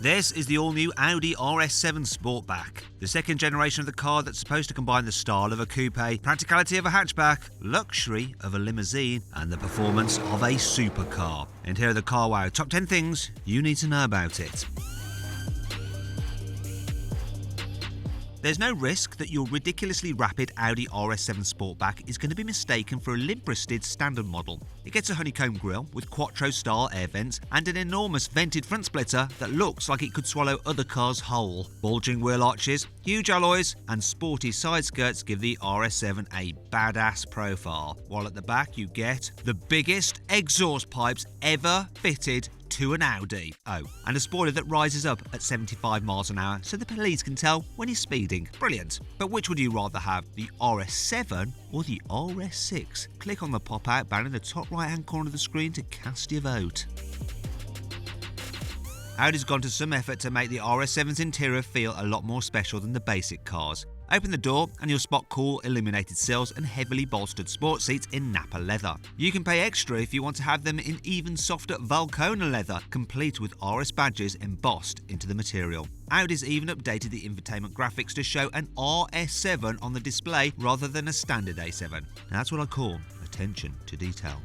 This is the all-new Audi RS7 Sportback, the second generation of the car that's supposed to combine the style of a coupe, practicality of a hatchback, luxury of a limousine, and the performance of a supercar. And here are the CarWow top 10 things you need to know about it. There's no risk that your ridiculously rapid Audi RS7 Sportback is going to be mistaken for a limp-wristed standard model. It gets a honeycomb grille with Quattro-style air vents and an enormous vented front splitter that looks like it could swallow other cars whole. Bulging wheel arches, huge alloys and sporty side skirts give the RS7 a badass profile, while at the back you get the biggest exhaust pipes ever fitted to an Audi. Oh, and a spoiler that rises up at 75 miles an hour so the police can tell when he's speeding. Brilliant. But which would you rather have, the RS7 or the RS6? Click on the pop-out banner in the top right-hand corner of the screen to cast your vote. Audi's gone to some effort to make the RS7's interior feel a lot more special than the basic cars. Open the door and you'll spot cool illuminated sills and heavily bolstered sports seats in Napa leather. You can pay extra if you want to have them in even softer Valcona leather, complete with RS badges embossed into the material. Audi's even updated the infotainment graphics to show an RS7 on the display rather than a standard A7. Now that's what I call attention to detail.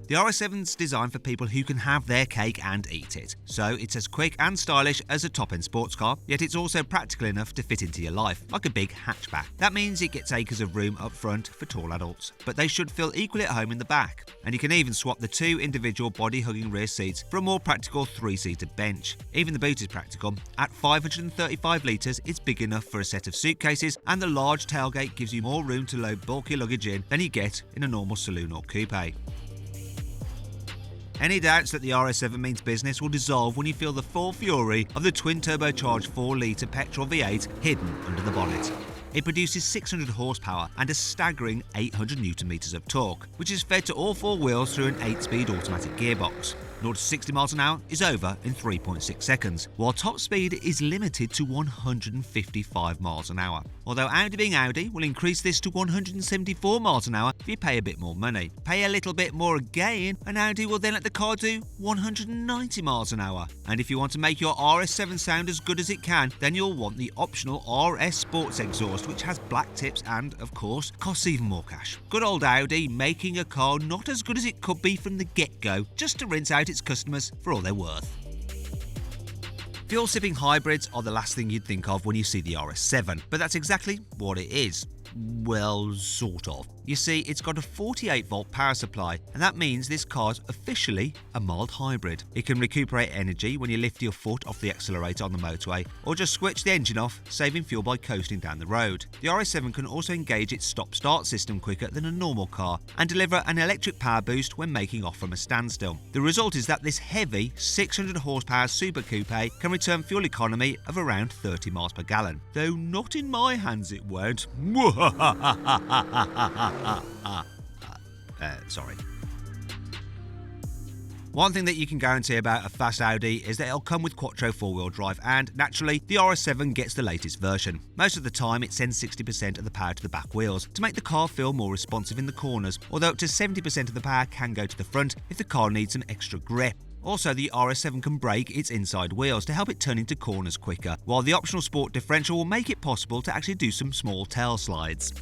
The RS7's designed for people who can have their cake and eat it. So it's as quick and stylish as a top-end sports car, yet it's also practical enough to fit into your life, like a big hatchback. That means it gets acres of room up front for tall adults, but they should feel equally at home in the back. And you can even swap the two individual body-hugging rear seats for a more practical three-seater bench. Even the boot is practical. At 535 litres, it's big enough for a set of suitcases, and the large tailgate gives you more room to load bulky luggage in than you get in a normal saloon or coupe. Any doubts that the RS7 means business will dissolve when you feel the full fury of the twin-turbocharged 4-litre petrol V8 hidden under the bonnet. It produces 600 horsepower and a staggering 800 Nm of torque, which is fed to all four wheels through an 8-speed automatic gearbox. 0 to 60 miles an hour is over in 3.6 seconds, while top speed is limited to 155 miles an hour. Although Audi being Audi will increase this to 174 miles an hour if you pay a bit more money. Pay a little bit more again and Audi will then let the car do 190 miles an hour. And if you want to make your RS7 sound as good as it can, then you'll want the optional RS Sports exhaust, which has black tips and, of course, costs even more cash. Good old Audi making a car not as good as it could be from the get-go, just to rinse out its customers for all they're worth. Fuel-sipping hybrids are the last thing you'd think of when you see the RS7, but that's exactly what it is. Well, sort of. You see, it's got a 48-volt power supply, and that means this car's officially a mild hybrid. It can recuperate energy when you lift your foot off the accelerator on the motorway, or just switch the engine off, saving fuel by coasting down the road. The RS7 can also engage its stop-start system quicker than a normal car, and deliver an electric power boost when making off from a standstill. The result is that this heavy 600 horsepower super coupe can return fuel economy of around 30 miles per gallon. Though not in my hands it won't. Sorry. One thing that you can guarantee about a fast Audi is that it'll come with Quattro 4-wheel drive, and naturally the RS7 gets the latest version. Most of the time it sends 60% of the power to the back wheels to make the car feel more responsive in the corners, although up to 70% of the power can go to the front if the car needs some extra grip. Also, the RS7 can brake its inside wheels to help it turn into corners quicker, while the optional sport differential will make it possible to actually do some small tail slides.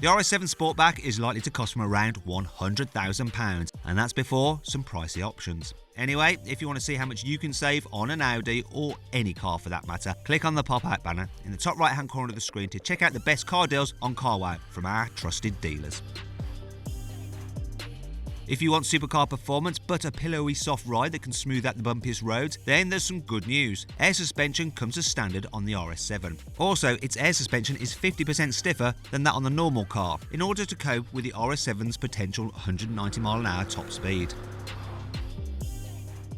The RS7 Sportback is likely to cost from around £100,000, and that's before some pricey options. Anyway, if you want to see how much you can save on an Audi, or any car for that matter, click on the pop-out banner in the top right-hand corner of the screen to check out the best car deals on CarWow from our trusted dealers. If you want supercar performance but a pillowy soft ride that can smooth out the bumpiest roads, then there's some good news. Air suspension comes as standard on the RS7. Also, its air suspension is 50% stiffer than that on the normal car, in order to cope with the RS7's potential 190 mile an hour top speed.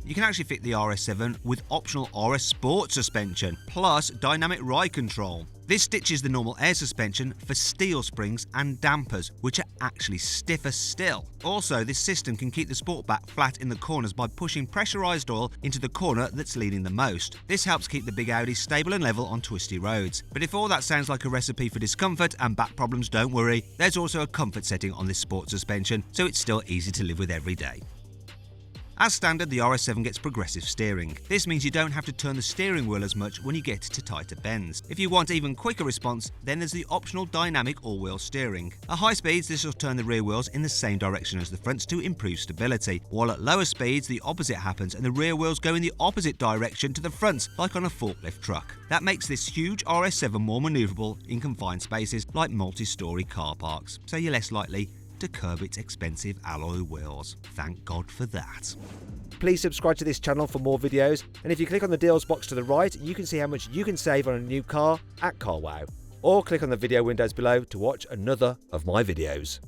You can actually fit the RS7 with optional RS Sport suspension, plus dynamic ride control. This ditches the normal air suspension for steel springs and dampers, which are actually stiffer still. Also, this system can keep the Sportback flat in the corners by pushing pressurised oil into the corner that's leaning the most. This helps keep the big Audi stable and level on twisty roads. But if all that sounds like a recipe for discomfort and back problems, don't worry. There's also a comfort setting on this sport suspension, so it's still easy to live with every day. As standard, the RS7 gets progressive steering. This means you don't have to turn the steering wheel as much when you get to tighter bends. If you want even quicker response, then there's the optional dynamic all-wheel steering. At high speeds, this will turn the rear wheels in the same direction as the fronts to improve stability, while at lower speeds, the opposite happens and the rear wheels go in the opposite direction to the front, like on a forklift truck. That makes this huge RS7 more manoeuvrable in confined spaces like multi-storey car parks, so you're less likely to curb its expensive alloy wheels. Thank God for that. Please subscribe to this channel for more videos, and if you click on the deals box to the right, you can see how much you can save on a new car at CarWow. Or click on the video windows below to watch another of my videos.